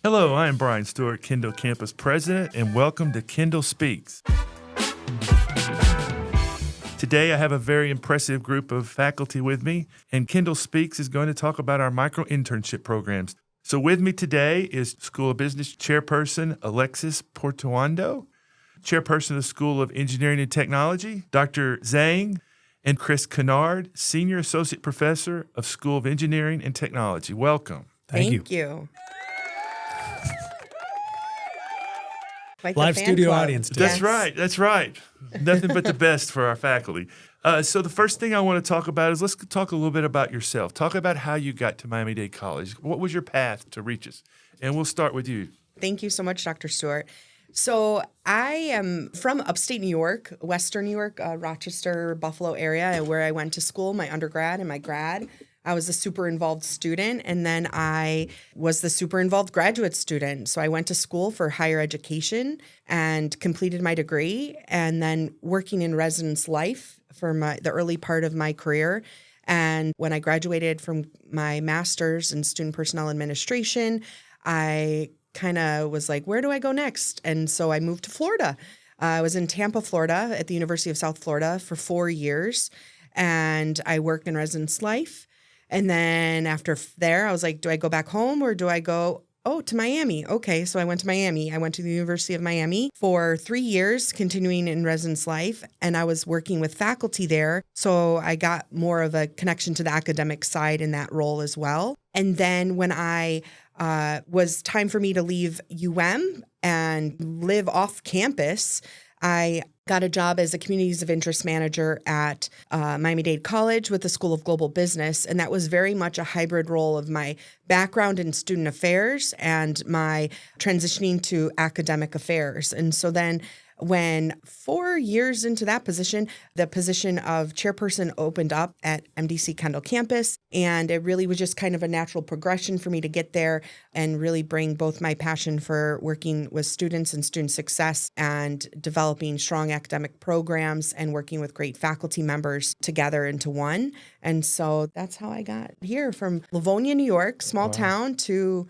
Hello, I am Bryan Stewart, Kendall Campus President, and welcome to Kendall Speaks. Today, I have a very impressive group of faculty with me, and Kendall Speaks is going to talk about our micro-internship programs. So with me today is School of Business Chairperson Alexis Portuando, Chairperson of the School of Engineering and Technology, Dr. Zhang, and Chris Kennard, Senior Associate Professor of School of Engineering and Technology. Welcome. Thank you. Like Live studio club. audience today. That's right. Nothing but the best for our faculty. So the first thing I want to talk about is let's talk a little bit about yourself. Talk about how you got to Miami-Dade College. What was your path to reach us? And we'll start with you. Thank you so much, Dr. Stewart. So I am from upstate New York, Western New York, Rochester, Buffalo area, where I went to school, my undergrad and my grad. I was a super involved student, and then I was the super involved graduate student. So I went to school for higher education and completed my degree, and then working in residence life for the early part of my career. And when I graduated from my master's in student personnel administration, I kind of was like, where do I go next? And so I moved to Florida. I was in Tampa, Florida at the University of South Florida for 4 years, and I worked in residence life. And then after there, I was like, do I go back home or do I go, to Miami? Okay, so I went to Miami. I went to the University of Miami for 3 years, continuing in residence life, and I was working with faculty there. So I got more of a connection to the academic side in that role as well. And then when I was time for me to leave UM and live off campus, I got a job as a Communities of Interest Manager at Miami-Dade College with the School of Global Business. And that was very much a hybrid role of my background in student affairs and my transitioning to academic affairs. And so then when 4 years into that position, the position of chairperson opened up at MDC Kendall Campus. And it really was just kind of a natural progression for me to get there and really bring both my passion for working with students and student success and developing strong academic programs and working with great faculty members together into one. And so that's how I got here from Livonia, New York, small town, to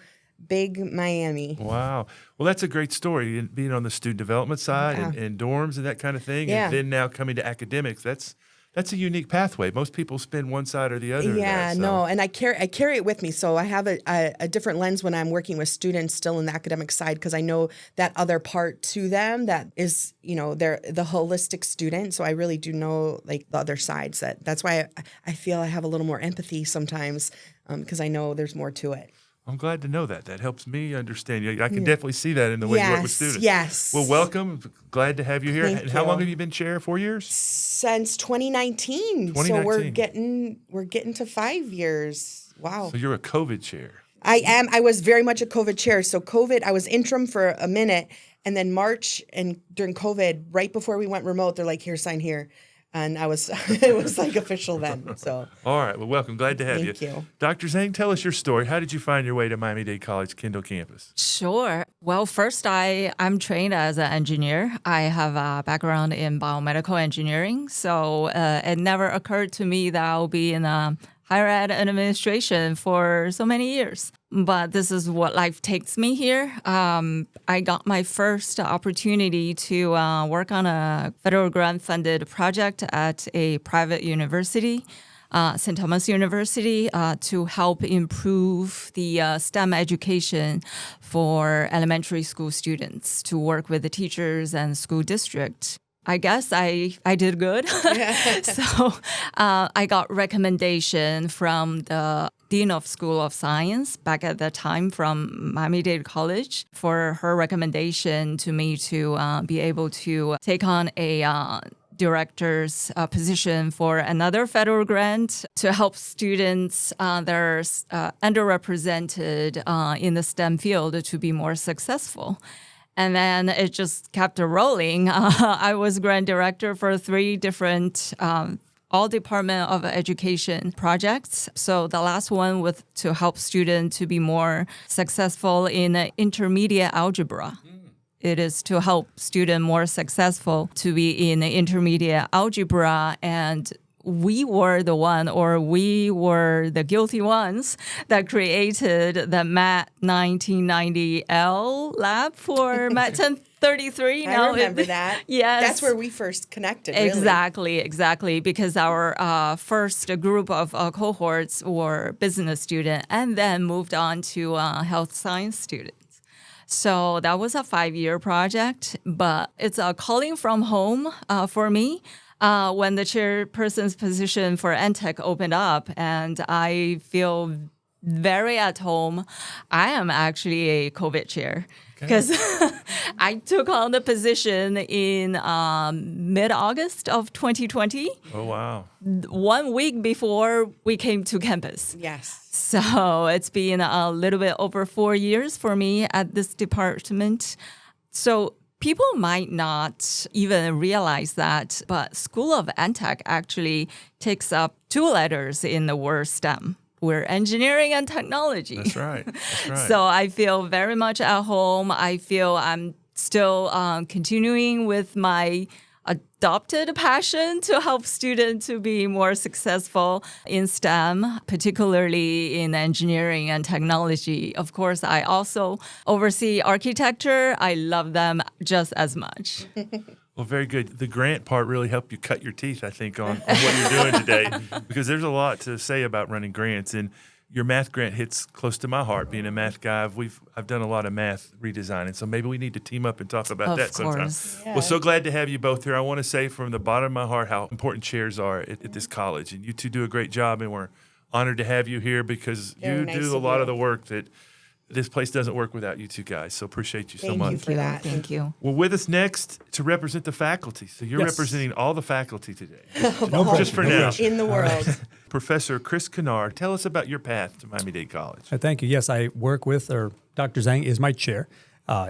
big Miami. Wow. Well, that's a great story, being on the student development side and dorms and that kind of thing. Yeah. And then now coming to academics. That's a unique pathway. Most people spin one side or the other. Yeah, of that, so. no, and I carry it with me. So I have a different lens when I'm working with students still in the academic side, because I know that other part to them that is, they're the holistic student. So I really do know like the other sides. That's why I feel I have a little more empathy sometimes, because I know there's more to it. I'm glad to know that. That helps me understand. I can definitely see that in the way you work with students. Yes. Well, welcome. Glad to have you here. Thank And how you. long have you been chair? 4 years? Since 2019. So we're getting to 5 years. Wow. So you're a COVID chair. I am. I was very much a COVID chair. So COVID, I was interim for a minute, and then March and during COVID, right before we went remote, they're like, "Here, sign here," and I was, it was like official then. So. All right. Well, welcome. Glad to have you. Thank you. Dr. Zhang, tell us your story. How did you find your way to Miami-Dade College Kendall Campus? Sure. Well, first, I'm trained as an engineer. I have a background in biomedical engineering, so it never occurred to me that I'll be in a higher ed administration for so many years. But this is what life takes me here. I got my first opportunity to work on a federal grant-funded project at a private university, St. Thomas University, to help improve the STEM education for elementary school students, to work with the teachers and school district. I guess I did good. So I got recommendation from the Dean of School of Science back at that time from Miami-Dade College for her recommendation to me to be able to take on a director's position for another federal grant to help students that are underrepresented in the STEM field to be more successful. And then it just kept rolling. I was grant director for 3 different all Department of Education projects. So the last one was to help students to be more successful in intermediate algebra. It is to help students more successful to be in intermediate algebra, and we were the one, or we were the guilty ones that created the MAT 1990L lab for MAT 1033. I remember that. Yes. That's where we first connected, really. Exactly. Because our first group of cohorts were business students and then moved on to health science students. So that was a 5-year project, but it's a calling from home for me. When the chairperson's position for NTech opened up, and I feel very at home. I am actually a COVID chair because I took on the position in mid-August of 2020. Oh, wow. 1 week before we came to campus. Yes. So it's been a little bit over 4 years for me at this department. So people might not even realize that, but School of NTech actually takes up 2 letters in the word STEM. We're engineering and technology. That's right. So I feel very much at home. I feel I'm still continuing with my adopted passion to help students to be more successful in STEM, particularly in engineering and technology. Of course, I also oversee architecture. I love them just as much. Well, very good. The grant part really helped you cut your teeth, I think, on what you're doing today, because there's a lot to say about running grants. And your math grant hits close to my heart. Being a math guy, I've done a lot of math redesigning, so maybe we need to team up and talk about that sometime. Yeah. Well, so glad to have you both here. I want to say from the bottom of my heart how important chairs are at this college, and you two do a great job, and we're honored to have you here because Very you nice do a of lot you. of the work that this place doesn't work without you two guys. So appreciate you so Thank much. you for that. Thank you. Well, with us next to represent the faculty. So you're Yes. representing all the faculty today. Just for now. In the world. Professor Chris Kennard, tell us about your path to Miami-Dade College. Thank you. Yes, I work with, or Dr. Zhang is my chair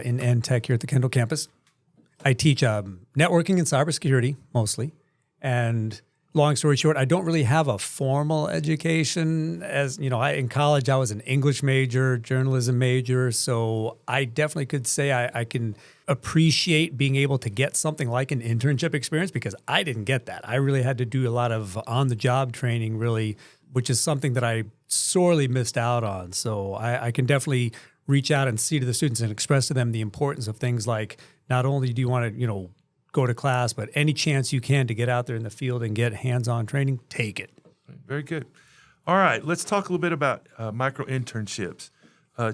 in NTech here at the Kendall Campus. I teach networking and cybersecurity mostly. And long story short, I don't really have a formal education. As you know, in college, I was an English major, journalism major. So I definitely could say I can appreciate being able to get something like an internship experience because I didn't get that. I really had to do a lot of on-the-job training, really, which is something that I sorely missed out on. So I can definitely reach out and see to the students and express to them the importance of things like not only do you want to, go to class, but any chance you can to get out there in the field and get hands-on training, take it. Very good. All right, let's talk a little bit about micro internships.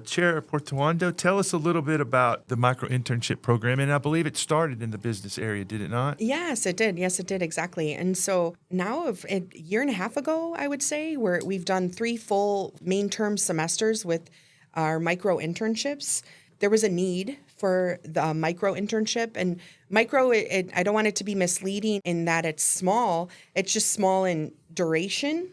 Chair Portuando, tell us a little bit about the micro internship program. And I believe it started in the business area, did it not? Yes, it did. Exactly. And so now, a year and a half ago, I would say, we've done 3 full main term semesters with our micro internships. There was a need for the micro internship, and micro, I don't want it to be misleading in that it's small. It's just small in duration.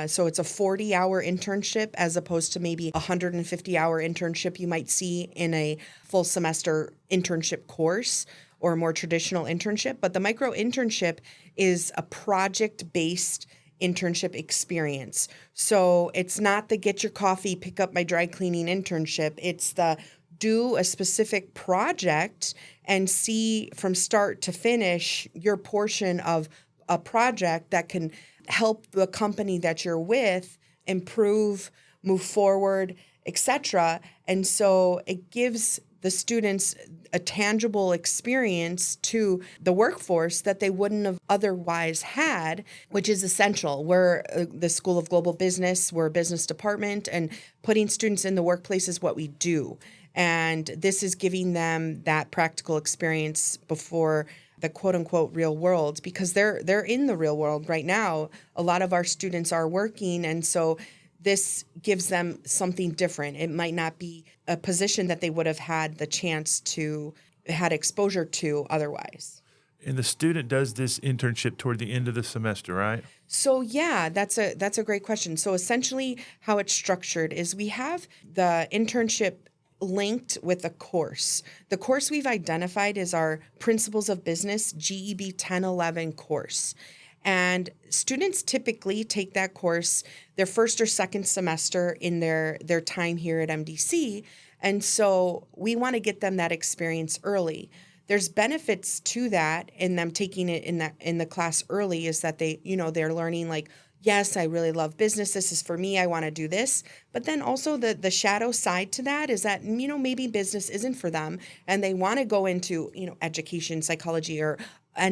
So it's a 40-hour internship as opposed to maybe a 150-hour internship you might see in a full semester internship course or a more traditional internship. But the micro internship is a project-based internship experience. So it's not the get your coffee, pick up my dry cleaning internship. It's the do a specific project and see from start to finish your portion of a project that can help the company that you're with improve, move forward, etc. And so it gives the students a tangible experience to the workforce that they wouldn't have otherwise had, which is essential. We're the School of Global Business, we're a business department, and putting students in the workplace is what we do. And this is giving them that practical experience before the quote unquote real world, because they're in the real world right now. A lot of our students are working, and so this gives them something different. It might not be a position that they would have had the chance to had exposure to otherwise. And the student does this internship toward the end of the semester, right? So yeah, that's a great question. So essentially how it's structured is we have the internship linked with a course. The course we've identified is our Principles of Business GEB 1011 course. And students typically take that course their first or second semester in their time here at MDC. And so we want to get them that experience early. there's benefits to that in them taking it in the class early, is that they, they're learning like, yes, I really love business. This is for me. I want to do this. But then also the shadow side to that is that, maybe business isn't for them and they want to go into, education, psychology, or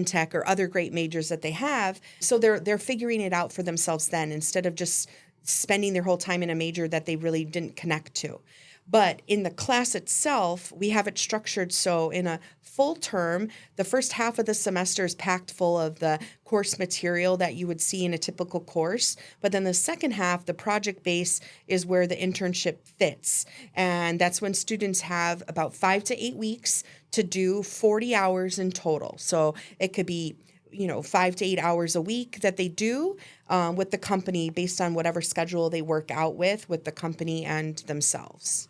tech or other great majors that they have. So they're figuring it out for themselves then, instead of just spending their whole time in a major that they really didn't connect to. But in the class itself, we have it structured so in a full term, the first half of the semester is packed full of the course material that you would see in a typical course. But then the second half, the project base, is where the internship fits. And that's when students have about 5 to 8 weeks to do 40 hours in total. So it could be 5 to 8 hours a week that they do with the company, based on whatever schedule they work out with the company and themselves.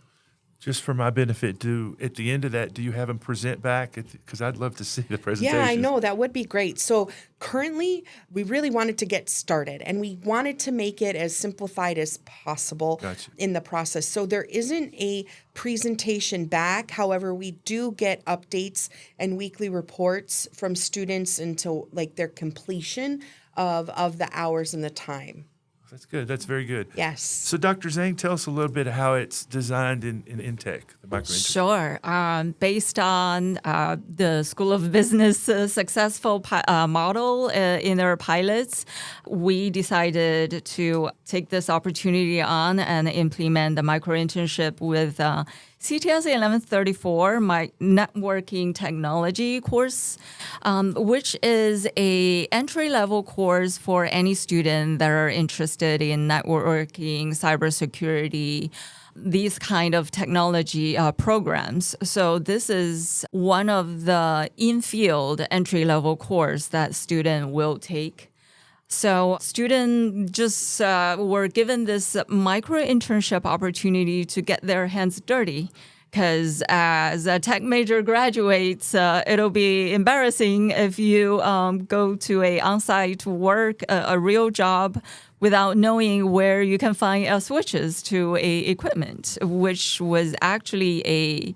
Just for my benefit, at the end of that, do you have them present back? Because I'd love to see the presentation. Yeah, I know. That would be great. So currently, we really wanted to get started, and we wanted to make it as simplified as possible in the process. So there isn't a presentation back. However, we do get updates and weekly reports from students until like their completion of the hours and the time. That's good. That's very good. Yes. So, Dr. Zhang, tell us a little bit how it's designed in Intech, the micro-internship. Sure. Based on the School of Business successful model in their pilots, we decided to take this opportunity on and implement the micro-internship with CTS 1134, my networking technology course, which is a entry-level course for any student that are interested in networking, cybersecurity, these kind of technology programs. So this is one of the in-field entry-level course that student will take. So students just were given this micro-internship opportunity to get their hands dirty, because as a tech major graduates, it'll be embarrassing if you go to a on-site work, a real job, without knowing where you can find switches to a equipment, which was actually a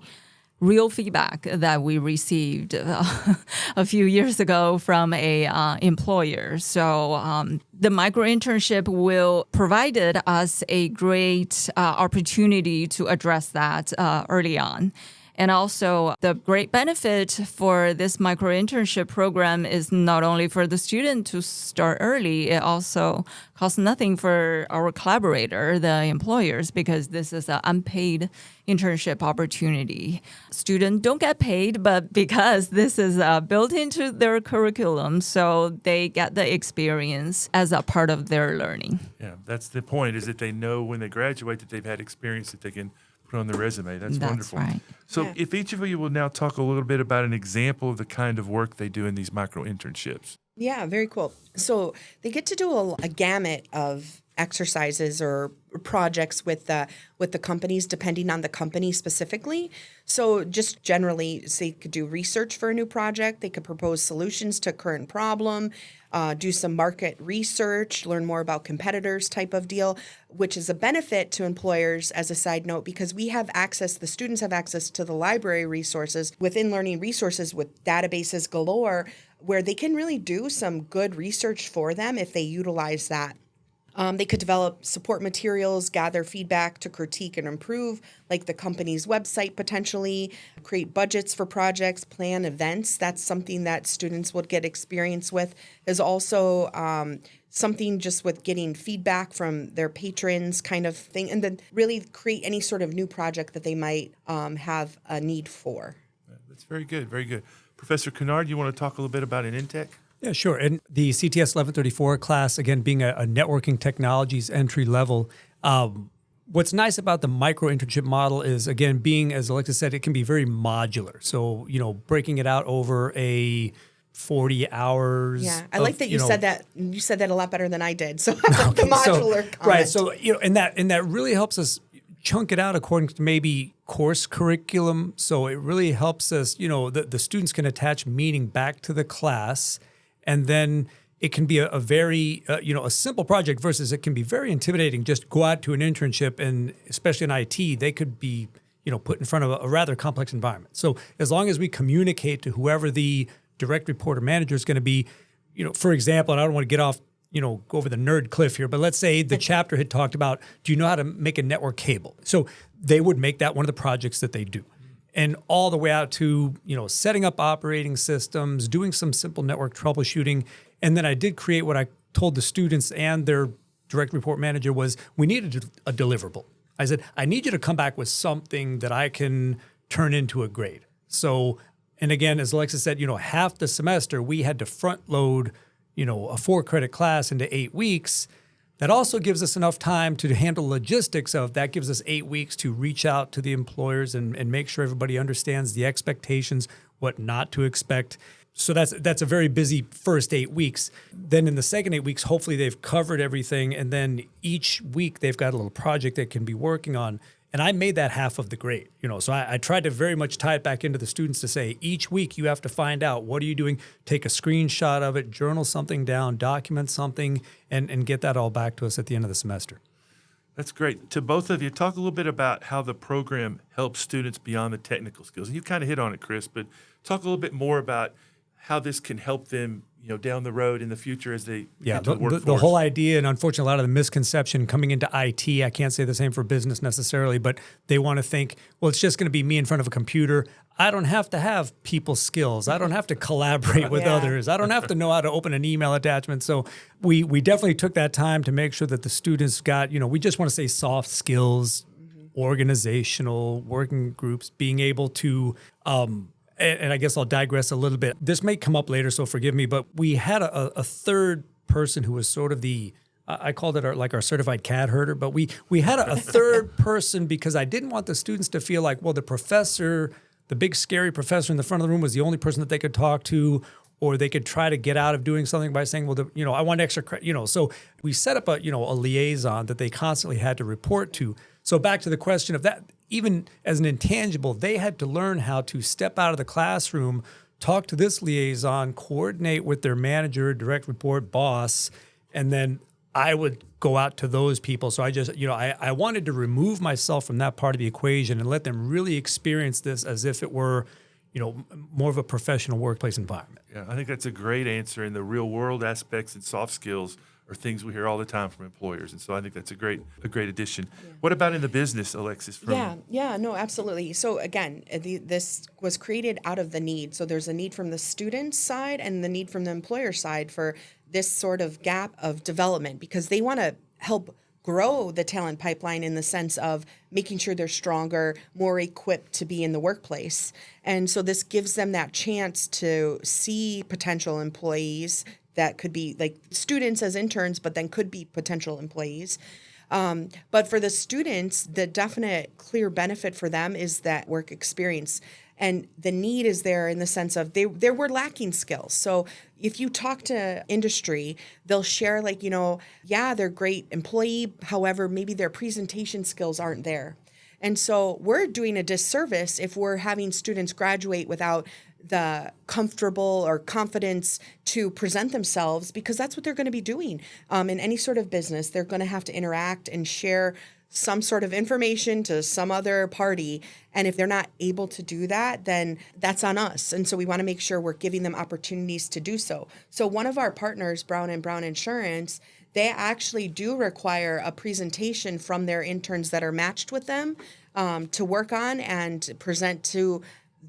real feedback that we received a few years ago from a employer. So the micro-internship will provided us a great opportunity to address that early on. And also, the great benefit for this micro-internship program is not only for the student to start early, it also costs nothing for our collaborator, the employers, because this is an unpaid internship opportunity. Students don't get paid, but because this is built into their curriculum, so they get the experience as a part of their learning. Yeah, that's the point, is that they know when they graduate that they've had experience that they can put on the resume. That's wonderful. Right. So if each of you will now talk a little bit about an example of the kind of work they do in these micro-internships. Yeah, very cool. So they get to do a gamut of exercises or projects with the companies, depending on the company specifically. So just generally, so they could do research for a new project. They could propose solutions to a current problem, do some market research, learn more about competitors type of deal, which is a benefit to employers as a side note, because we have access, the students have access to the library resources within learning resources with databases galore, where they can really do some good research for them if they utilize that. They could develop support materials, gather feedback to critique and improve, like the company's website potentially, create budgets for projects, plan events. That's something that students would get experience with. There's also something just with getting feedback from their patrons kind of thing, and then really create any sort of new project that they might have a need for. That's very good, very good. Professor Kennard, you want to talk a little bit about an Intech? Yeah, sure. And the CTS 1134 class, again, being a networking technologies entry level, what's nice about the micro-internship model is, again, being, as Alexis said, it can be very modular. So, breaking it out over a 40 hours. Yeah, I like that you said that. You said that a lot better than I did. So the modular comment. Right. So, and that really helps us chunk it out according to maybe course curriculum. So it really helps us, the students can attach meaning back to the class. And then it can be a very, a simple project versus it can be very intimidating. Just go out to an internship, and especially in IT, they could be, put in front of a rather complex environment. So as long as we communicate to whoever the direct report or manager is going to be, for example, and I don't want to get off, go over the nerd cliff here, but let's say the chapter had talked about, do you know how to make a network cable? So they would make that one of the projects that they do. And all the way out to, setting up operating systems, doing some simple network troubleshooting. And then I did create what I told the students and their direct report manager was we needed a deliverable. I said, I need you to come back with something that I can turn into a grade. So, and again, as Alexis said, half the semester we had to front load, a 4-credit class into 8 weeks. That also gives us enough time to handle logistics of that gives us 8 weeks to reach out to the employers and make sure everybody understands the expectations, what not to expect. So that's a very busy first 8 weeks. Then in the second 8 weeks, hopefully they've covered everything. And then each week they've got a little project they can be working on. And I made that half of the grade, so I tried to very much tie it back into the students to say each week you have to find out what are you doing, take a screenshot of it, journal something down, document something, and get that all back to us at the end of the semester. That's great. To both of you, talk a little bit about how the program helps students beyond the technical skills. And you kind of hit on it, Chris, but talk a little bit more about how this can help them down the road in the future as they get to the workforce. The whole idea, and unfortunately, a lot of the misconception coming into IT, I can't say the same for business necessarily, but they want to think, well, it's just going to be me in front of a computer. I don't have to have people skills. I don't have to collaborate with others. I don't have to know how to open an email attachment. So we definitely took that time to make sure that the students got, we just want to say soft skills, organizational, working groups, being able to and I guess I'll digress a little bit. This may come up later, so forgive me, but we had a third person who was sort of I called it our certified cat herder, but we had a third person because I didn't want the students to feel like, well, the professor, the big scary professor in the front of the room was the only person that they could talk to, or they could try to get out of doing something by saying, well, I want extra credit, so we set up a liaison that they constantly had to report to. So back to the question of that, even as an intangible, they had to learn how to step out of the classroom, talk to this liaison, coordinate with their manager, direct report, boss, and then I would go out to those people. So I just, I wanted to remove myself from that part of the equation and let them really experience this as if it were, more of a professional workplace environment. Yeah, I think that's a great answer. In the real world aspects and soft skills are things we hear all the time from employers. And so I think that's a great addition. Yeah. What about in the business, Alexis? No, absolutely. So again, this was created out of the need. So there's a need from the student side and the need from the employer side for this sort of gap of development because they want to help grow the talent pipeline in the sense of making sure they're stronger, more equipped to be in the workplace. And so this gives them that chance to see potential employees that could be like students as interns, but then could be potential employees. But for the students, the definite clear benefit for them is that work experience. And the need is there in the sense of they were lacking skills. So if you talk to industry, they'll share they're great employee. However, maybe their presentation skills aren't there. And so we're doing a disservice if we're having students graduate without the comfortable or confidence to present themselves because that's what they're going to be doing. In any sort of business, they're going to have to interact and share some sort of information to some other party. And if they're not able to do that, then that's on us. And so we want to make sure we're giving them opportunities to do so. So one of our partners, Brown & Brown Insurance, they actually do require a presentation from their interns that are matched with them to work on and present to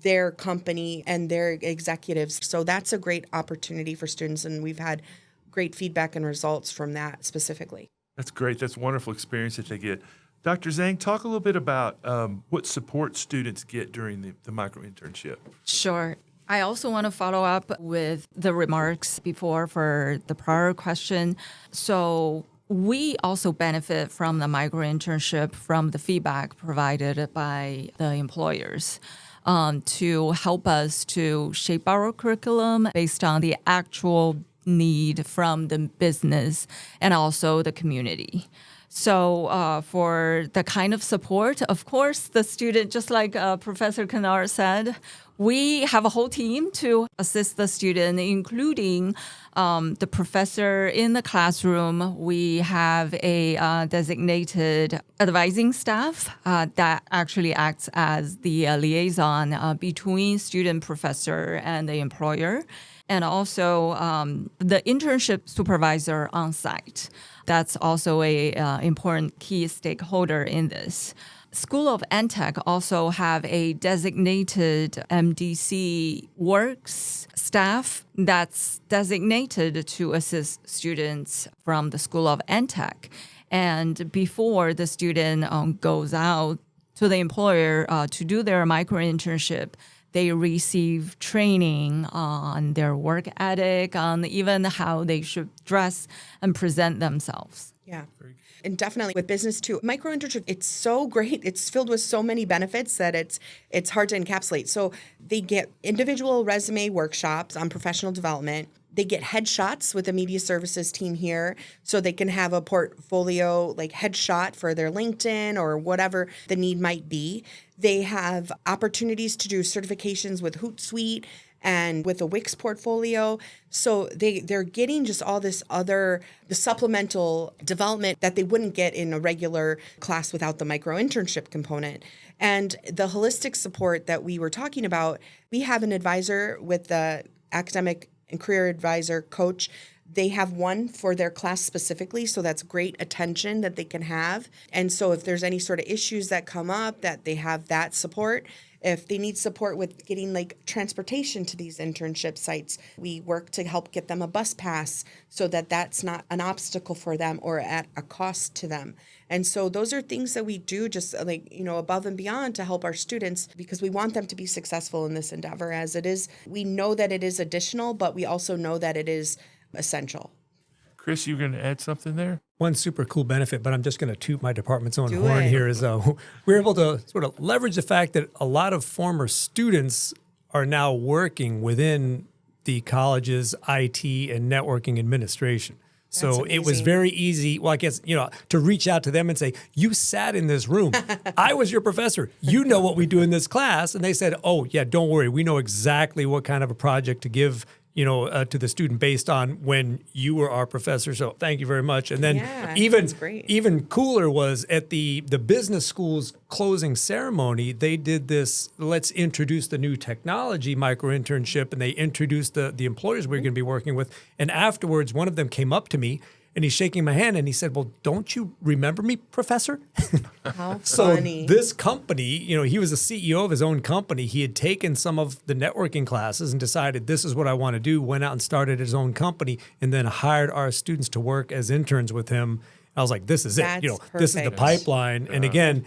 their company and their executives. So that's a great opportunity for students, and we've had great feedback and results from that specifically. That's great. That's a wonderful experience that they get. Dr. Zhang, talk a little bit about what support students get during the micro-internship. Sure. I also want to follow up with the remarks before for the prior question. So we also benefit from the micro-internship from the feedback provided by the employers. To help us to shape our curriculum based on the actual need from the business and also the community. So for the kind of support, of course, the student, just like Professor Kennard said, We have a whole team to assist the student, including the professor in the classroom. We have a designated advising staff that actually acts as the liaison between student, professor, and the employer. And also the internship supervisor on site. That's also a important key stakeholder in this. School of EdTech also have a designated MDC works staff that's designated to assist students from the School of EdTech. And before the student goes out to the employer to do their micro internship, they receive training on their work ethic, on even how they should dress and present themselves. Yeah. And definitely with business too, micro internship, it's so great. It's filled with so many benefits that it's hard to encapsulate. So they get individual resume workshops on professional development. They get headshots with the media services team here so they can have a portfolio like headshot for their LinkedIn or whatever the need might be. They have opportunities to do certifications with Hootsuite and with a Wix portfolio. So they're getting just all this the supplemental development that they wouldn't get in a regular class without the micro internship component. And the holistic support that we were talking about, we have an advisor with the academic and career advisor coach. They have one for their class specifically, so that's great attention that they can have. And so if there's any sort of issues that come up, that they have that support. If they need support with getting like transportation to these internship sites, we work to help get them a bus pass so that that's not an obstacle for them or at a cost to them. And so those are things that we do just like, above and beyond to help our students because we want them to be successful in this endeavor as it is. We know that it is additional, but we also know that it is essential. Chris, you going to add something there? One super cool benefit, but I'm just going to toot my department's own horn here, is we're able to sort of leverage the fact that a lot of former students are now working within the college's IT and networking administration. So it was very easy, well, I guess, to reach out to them and say, you sat in this room. I was your professor. You know what we do in this class. And they said, oh, yeah, don't worry. We know exactly what kind of a project to give to the student based on when you were our professor. So thank you very much. And then even cooler was at the business school's closing ceremony, they did this, let's introduce the new technology micro internship, and they introduced the employers we're going to be working with. And afterwards, one of them came up to me and he's shaking my hand and he said, well, don't you remember me, professor? How So funny. this company, he was the CEO of his own company. He had taken some of the networking classes and decided this is what I want to do, went out and started his own company, and then hired our students to work as interns with him. I was like, this is That's it. This is the perfect. pipeline. And again,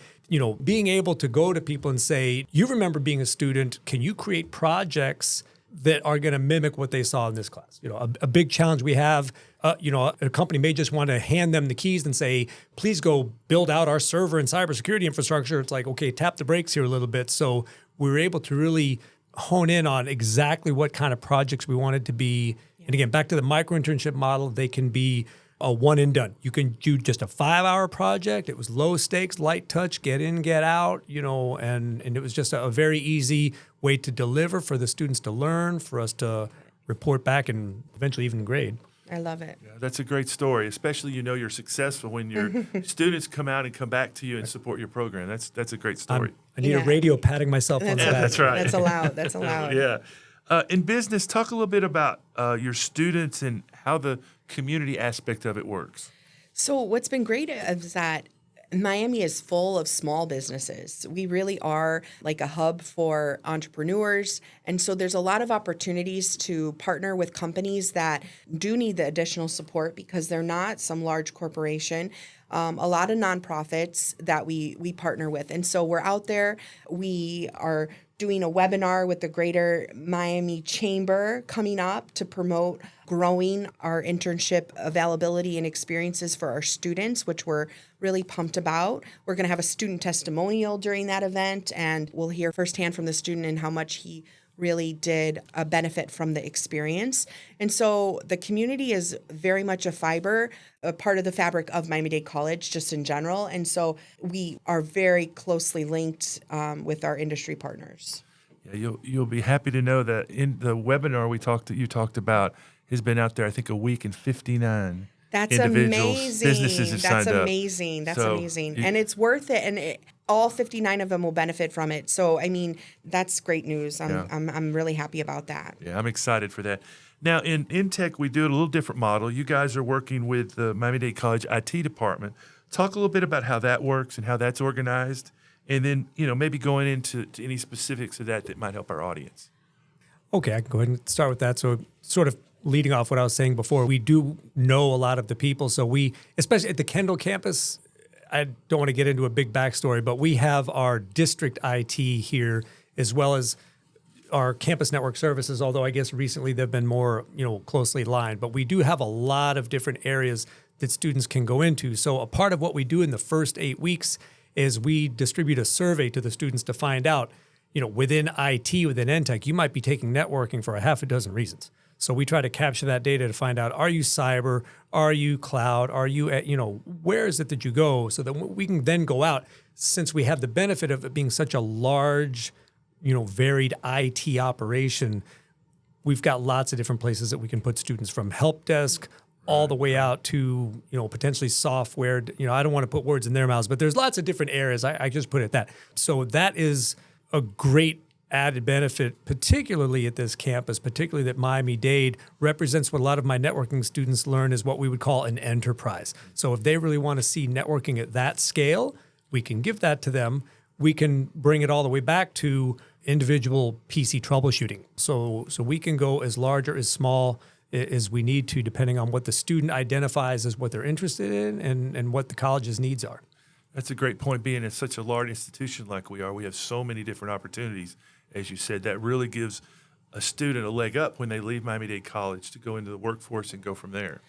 being able to go to people and say, you remember being a student, can you create projects that are going to mimic what they saw in this class? A big challenge we have, a company may just want to hand them the keys and say, please go build out our server and cybersecurity infrastructure. It's like, okay, tap the brakes here a little bit. So we were able to really hone in on exactly what kind of projects we wanted to be. Yeah. And again, back to the micro internship model, they can be a one and done. You can do just a 5-hour project. It was low stakes, light touch, get in, get out, and it was just a very easy way to deliver for the students to learn, for us to report back and eventually even grade. I love it. Yeah, that's a great story, especially you're successful when your students come out and come back to you and support your program. That's a great story. I need a radio patting myself on the back. That's right. That's allowed. That's allowed. Yeah. In business, talk a little bit about your students and how the community aspect of it works. So what's been great is that Miami is full of small businesses. We really are like a hub for entrepreneurs. And so there's a lot of opportunities to partner with companies that do need the additional support because they're not some large corporation. A lot of nonprofits that we partner with. And so we're out there. We are doing a webinar with the Greater Miami Chamber coming up to promote growing our internship availability and experiences for our students, which we're really pumped about. We're going to have a student testimonial during that event, and we'll hear firsthand from the student and how much he really did benefit from the experience. And so the community is very much a part of the fabric of Miami-Dade College just in general. And so we are very closely linked with our industry partners. Yeah, you'll be happy to know that in the webinar you talked about has been out there, I think, a week, and 59 That's individuals, amazing. businesses have That's signed up. amazing. That's So amazing. And it's worth it. And all 59 of them will benefit from it. So, I mean, that's great news. I'm really happy about that. Yeah, I'm excited for that. Now, in tech, we do it a little different model. You guys are working with the Miami-Dade College IT department. Talk a little bit about how that works and how that's organized, and then, maybe going into any specifics of that might help our audience. Okay, I can go ahead and start with that. So sort of leading off what I was saying before, we do know a lot of the people. So we, especially at the Kendall campus, I don't want to get into a big backstory, but we have our district IT here as well as our campus network services, although I guess recently they've been more, closely aligned. But we do have a lot of different areas that students can go into. So a part of what we do in the first 8 weeks is we distribute a survey to the students to find out, within IT, within NTech, you might be taking networking for a half a dozen reasons. So we try to capture that data to find out, are you cyber? Are you cloud? Are you at, where is it that you go? So that we can then go out, since we have the benefit of it being such a large, varied IT operation, we've got lots of different places that we can put students, from help desk all the way out to, potentially software. I don't want to put words in their mouths, but there's lots of different areas. I just put it that. So that is a great added benefit, particularly at this campus, particularly that Miami-Dade represents what a lot of my networking students learn is what we would call an enterprise. So if they really want to see networking at that scale, we can give that to them. We can bring it all the way back to individual PC troubleshooting. So we can go as large or as small as we need to, depending on what the student identifies as what they're interested in and what the college's needs are. That's a great point. Being in such a large institution like we are, we have so many different opportunities. As you said, that really gives a student a leg up when they leave Miami-Dade College to go into the workforce and go from there.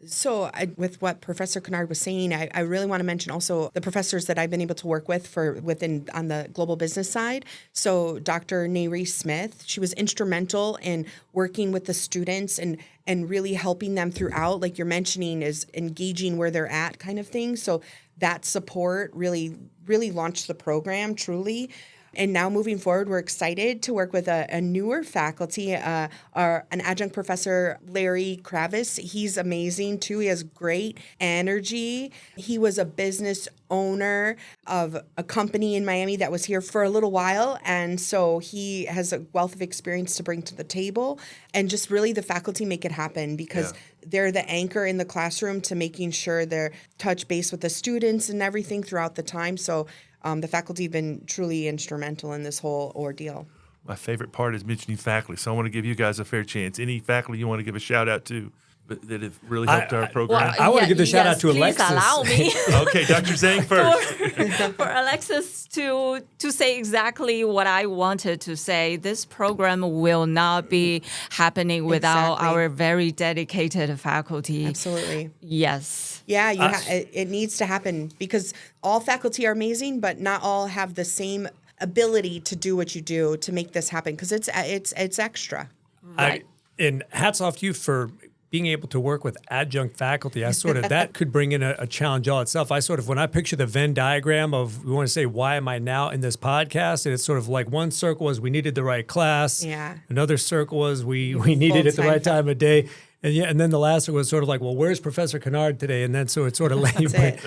So with what Professor Kennard was saying, I really want to mention also the professors that I've been able to work with on the global business side. So Dr. Nayri Smith, she was instrumental in working with the students and really helping them throughout, like you're mentioning, is engaging where they're at kind of thing. So that support really launched the program truly. And now moving forward, we're excited to work with a newer faculty, an adjunct professor, Larry Kravis. He's amazing too. He has great energy. He was a business owner of a company in Miami that was here for a little while. And so he has a wealth of experience to bring to the table. And just really the faculty make it happen because they're the anchor in the classroom to making sure they're touch base with the students and everything throughout the time. So the faculty have been truly instrumental in this whole ordeal. My favorite part is mentioning faculty, so I want to give you guys a fair chance. Any faculty you want to give a shout out to that have really helped our program? I want to give the shout out to Alexis. Please allow me. Okay, Dr. Zhang first. For Alexis to say exactly what I wanted to say, this program will not be happening without our very dedicated faculty. Absolutely. Yes. Yeah, it needs to happen because all faculty are amazing, but not all have the same ability to do what you do to make this happen because it's extra. Right. And hats off to you for being able to work with adjunct faculty. That could bring in a challenge all itself. when I picture the Venn diagram of, we want to say, why am I now in this podcast? And it's sort of like one circle was we needed the right class. Yeah. Another circle was we needed it at the right time of day. And then the last one was sort of like, well, where's Professor Kennard today? And then so it's sort of like,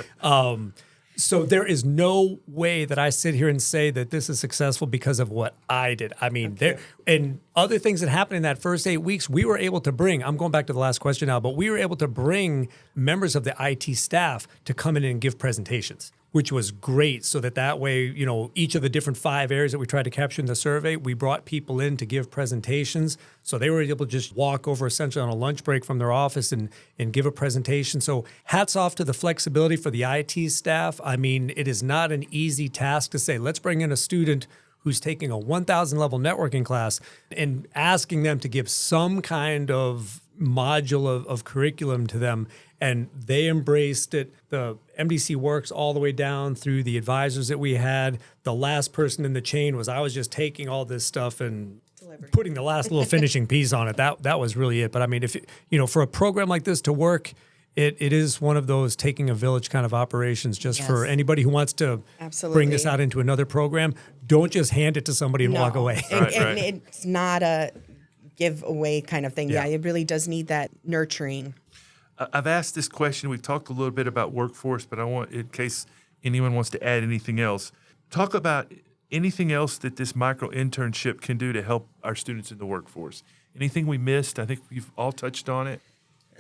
so there is no way that I sit here and say that this is successful because of what I did. I mean, and other things that happened in that first 8 weeks, we were able to bring, I'm going back to the last question now, but we were able to bring members of the IT staff to come in and give presentations, which was great. So that way, each of the different 5 areas that we tried to capture in the survey, we brought people in to give presentations. So they were able to just walk over essentially on a lunch break from their office and give a presentation. So hats off to the flexibility for the IT staff. I mean, it is not an easy task to say, let's bring in a student who's taking a 1,000 level networking class and asking them to give some kind of module of curriculum to them. And they embraced it. The MDC works all the way down through the advisors that we had. The last person in the chain was I was just taking all this stuff and putting the last little finishing piece on it. That was really it. But I mean, if for a program like this to work, it is one of those taking a village kind of operations just for anybody who wants to bring this out into another program. don't just hand it to somebody and walk No. away. And it's not a give away kind of thing. Yeah. Yeah, it really does need that nurturing. I've asked this question. We've talked a little bit about workforce, but I want, in case anyone wants to add anything else, talk about anything else that this micro internship can do to help our students in the workforce. Anything we missed? I think we've all touched on it.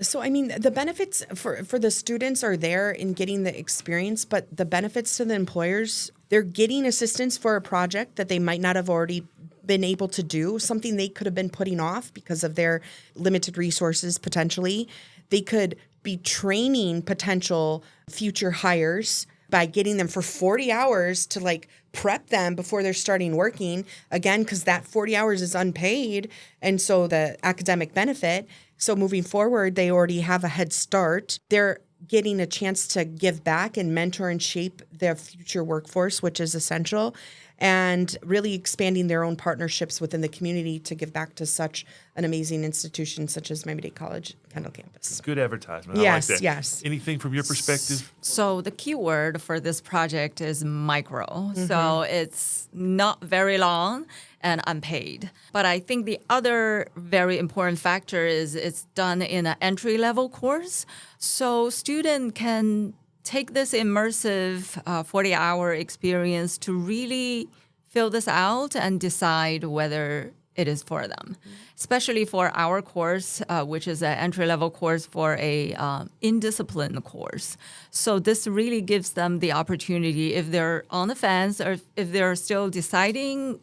So, I mean, the benefits for the students are there in getting the experience, but the benefits to the employers, they're getting assistance for a project that they might not have already been able to do, something they could have been putting off because of their limited resources potentially. They could be training potential future hires by getting them for 40 hours to like prep them before they're starting working, again, because that 40 hours is unpaid. And so the academic benefit. So moving forward, they already have a head start. They're getting a chance to give back and mentor and shape their future workforce, which is essential, and really expanding their own partnerships within the community to give back to such an amazing institution such as Miami-Dade College, Kendall Campus. Good advertisement. Yes, I like that. yes. Anything from your perspective? So the key word for this project is micro. So it's not very long and unpaid. But I think the other very important factor is it's done in an entry-level course. So student can take this immersive 40-hour experience to really fill this out and decide whether it is for them. Especially for our course, which is an entry-level course for a in-discipline course. So this really gives them the opportunity, if they're on the fence or if they're still deciding,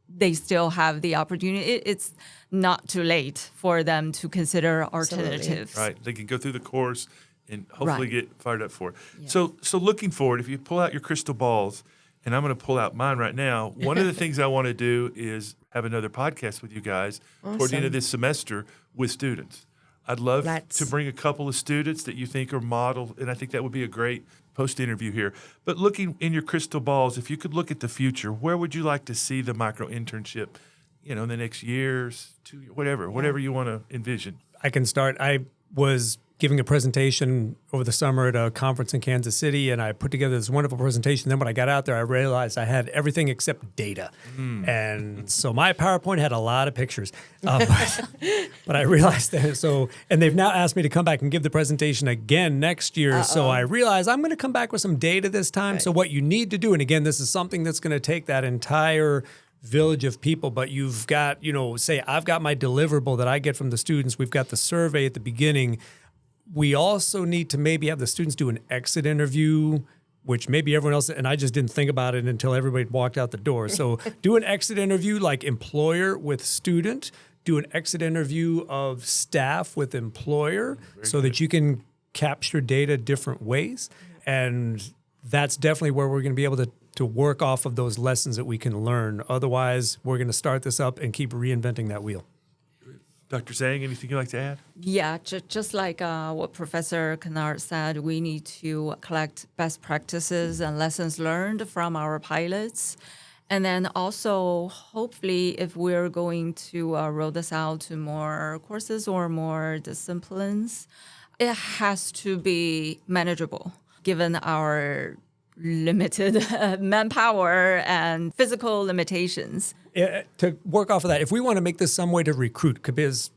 they still have the opportunity. It's not too late for them to consider alternatives. Right. They can go through the course and hopefully Right. get fired up for it. So looking forward, if you pull out your crystal balls, and I'm going to pull out mine right now, one of the things I want to do is have another podcast with you guys toward the end of this semester with students. I'd love to bring a couple of students that you think are model, and I think that would be a great post-interview here. But looking in your crystal balls, if you could look at the future, where would you like to see the micro internship, in the next years, 2 years, whatever you want to envision? I can start. I was giving a presentation over the summer at a conference in Kansas City, and I put together this wonderful presentation. Then when I got out there, I realized I had everything except data. And so my PowerPoint had a lot of pictures. But I realized that. And they've now asked me to come back and give the presentation again next year. So I realized I'm going to come back with some data this time. Right. So what you need to do, and again, this is something that's going to take that entire village of people, but you've got, say I've got my deliverable that I get from the students. We've got the survey at the beginning. We also need to maybe have the students do an exit interview, which maybe everyone else, and I just didn't think about it until everybody walked out the door. So do an exit interview like employer with student, do an exit interview of staff with employer so that you can capture data different ways. And that's definitely where we're going to be able to work off of those lessons that we can learn. Otherwise, we're going to start this up and keep reinventing that wheel. Dr. Zhang, anything you'd like to add? Yeah, just like what Professor Kennard said, we need to collect best practices and lessons learned from our pilots. And then also, hopefully, if we're going to roll this out to more courses or more disciplines, it has to be manageable, given our limited manpower and physical limitations. To work off of that, if we want to make this some way to recruit, because,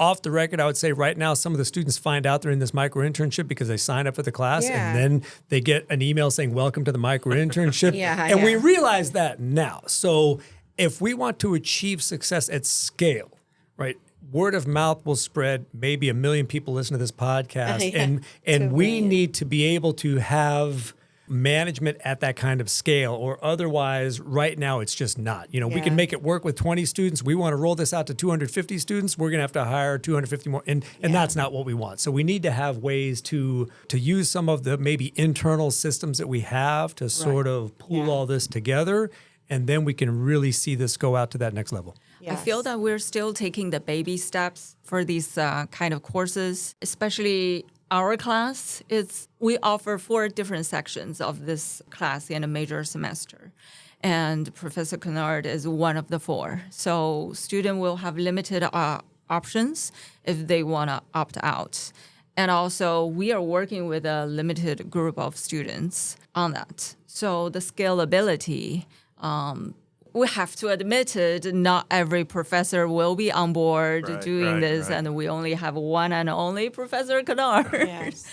off the record, I would say right now some of the students find out they're in this micro internship because they sign up for the class and then they get an email saying, welcome to the micro internship. We realize that now. So if we want to achieve success at scale, right, word of mouth will spread. Maybe 1 million people listen to this podcast. And we need to be able to have management at that kind of scale, or otherwise right now it's just not. We can make it work with 20 students. We want to roll this out to 250 students. We're going to have to hire 250 more, and that's not what we want. So we need to have ways to use some of the maybe internal systems that we have to sort of pull all this together, and then we can really see this go out to that next level. Yes. I feel that we're still taking the baby steps for these kind of courses, especially our class. We offer 4 different sections of this class in a major semester. And Professor Kennard is one of the 4. So students will have limited options if they want to opt out. And also, we are working with a limited group of students on that. So the scalability we have to admit it, not every professor will be on board doing this, and we only have one and only Professor Kennard. Yes.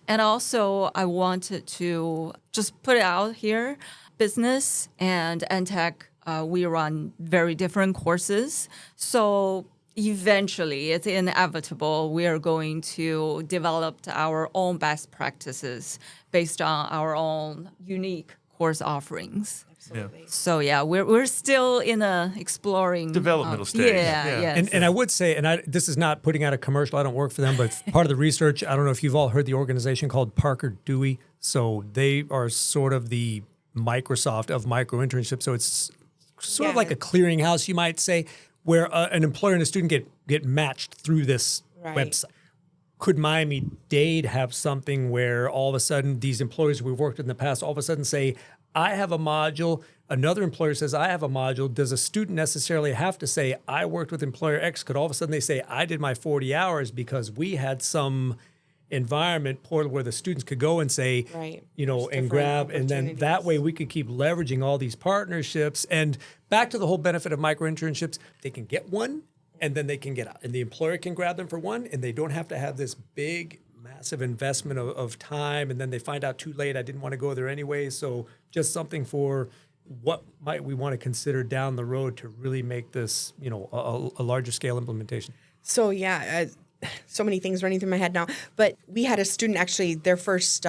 And also, I wanted to just put it out here, business and tech, we run very different courses. So eventually, it's inevitable, we are going to develop our own best practices based on our own unique course offerings. Absolutely. So yeah, we're still in a exploring Developmental stage. Yeah, yes. And I would say, this is not putting out a commercial. I don't work for them, but part of the research, I don't know if you've all heard the organization called Parker Dewey. So they are sort of the Microsoft of micro internships. So it's sort of like a clearinghouse, you might say, where an employer and a student get matched through this website. Could Miami-Dade have something where all of a sudden these employers we've worked with in the past all of a sudden say, I have a module, another employer says, I have a module. Does a student necessarily have to say, I worked with employer X? Could all of a sudden they say, I did my 40 hours because we had some environment portal where the students could go and say, and grab, and then that way we could keep leveraging all these partnerships. And back to the whole benefit of micro internships, they can get one and then they can get out. And the employer can grab them for one, and they don't have to have this big massive investment of time, and then they find out too late, I didn't want to go there anyway. So just something for what might we want to consider down the road to really make this, a larger scale implementation. So so many things running through my head now. But we had a student actually, their first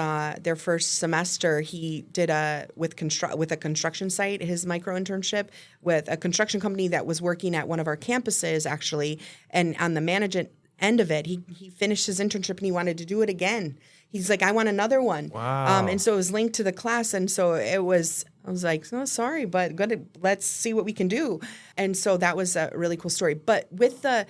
semester, he did with a construction site, his micro internship with a construction company that was working at one of our campuses actually, and on the management end of it, he finished his internship and he wanted to do it again. He's like, I want another one. Wow. And so it was linked to the class. And so I was like, oh, sorry, but let's see what we can do. And so that was a really cool story. But with the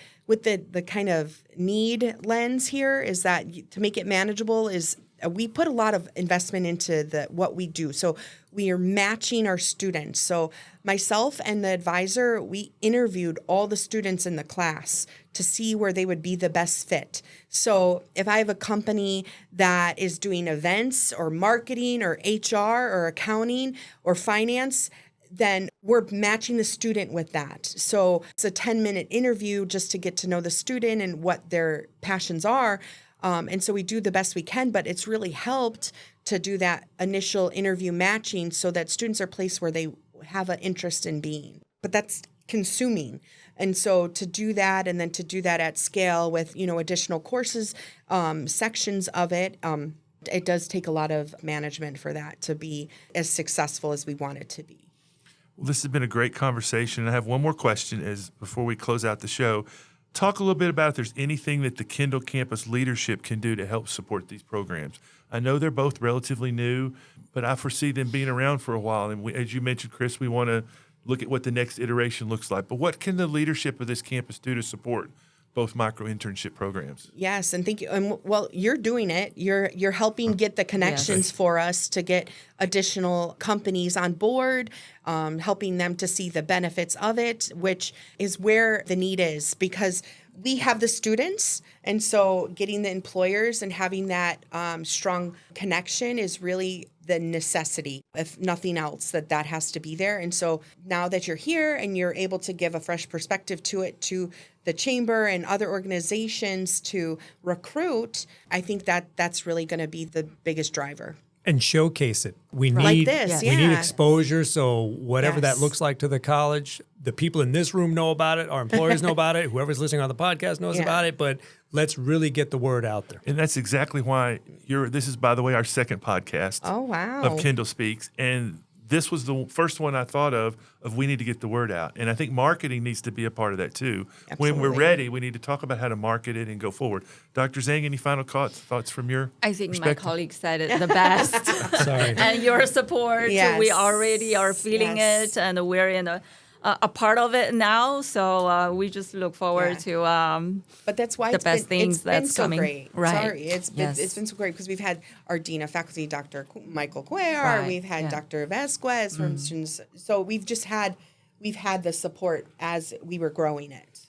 kind of need lens here is that to make it manageable is we put a lot of investment into what we do. So we are matching our students. So myself and the advisor, we interviewed all the students in the class to see where they would be the best fit. So if I have a company that is doing events or marketing or HR or accounting or finance, then we're matching the student with that. So it's a 10-minute interview just to get to know the student and what their passions are. And so we do the best we can, but it's really helped to do that initial interview matching so that students are placed where they have an interest in being. But that's consuming. And so to do that and then to do that at scale with, additional courses, sections of it, it does take a lot of management for that to be as successful as we want it to be. Well, this has been a great conversation. I have one more question before we close out the show. Talk a little bit about if there's anything that the Kendall Campus leadership can do to help support these programs. I know they're both relatively new, but I foresee them being around for a while. And as you mentioned, Chris, we want to look at what the next iteration looks like. But what can the leadership of this campus do to support both micro internship programs? Yes, and thank you. And well, you're doing it. You're helping get the connections for us to get additional companies on board, helping them to see the benefits of it, which is where the need is, because we have the students, and so getting the employers and having that strong connection is really the necessity, if nothing else, that has to be there. And so now that you're here and you're able to give a fresh perspective to it, to the chamber and other organizations to recruit, I think that's really going to be the biggest driver. And showcase it. We need like this, we need exposure. So whatever that looks like to the college, the people in this room know about it. Our employers know about it. Whoever's listening on the podcast knows about it. But let's really get the word out there. And that's exactly why this is, by the way, our second podcast. Oh, wow. Of Kendall Speaks. And this was the first one I thought of we need to get the word out. And I think marketing needs to be a part of that too. Absolutely. When we're ready, we need to talk about how to market it and go forward. Dr. Zhang, any final thoughts from your I think perspective? my colleague said it the best. Sorry. And your support, we already are feeling it, and we're in a part of it now. So we just look forward to but that's why the best things that's so coming. Great. Right. Sorry, it's been so great because we've had our Dean of Faculty, Dr. Michael Cuellar, we've had Dr. Vasquez from students. So we've had the support as we were growing it.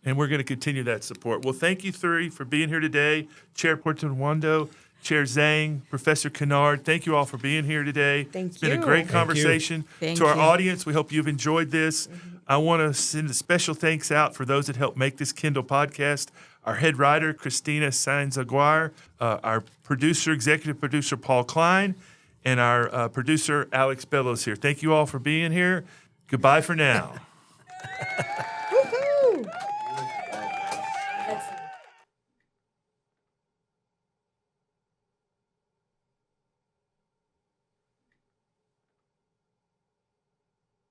And we're going to continue that support. Well, thank you three for being here today. Chairperson Wando Chair Zhang, Professor Kennard, thank you all for being here today. Thank It's been a you. great Thank conversation. Thank To our you. audience, we hope you've enjoyed this. I want to send a special thanks out for those that helped make this Kindle podcast. Our head writer, Christina Sainz-Aguirre, our producer, executive producer, Paul Klein, and our producer, Alex Bellows here. Thank you all for being here. Goodbye for now.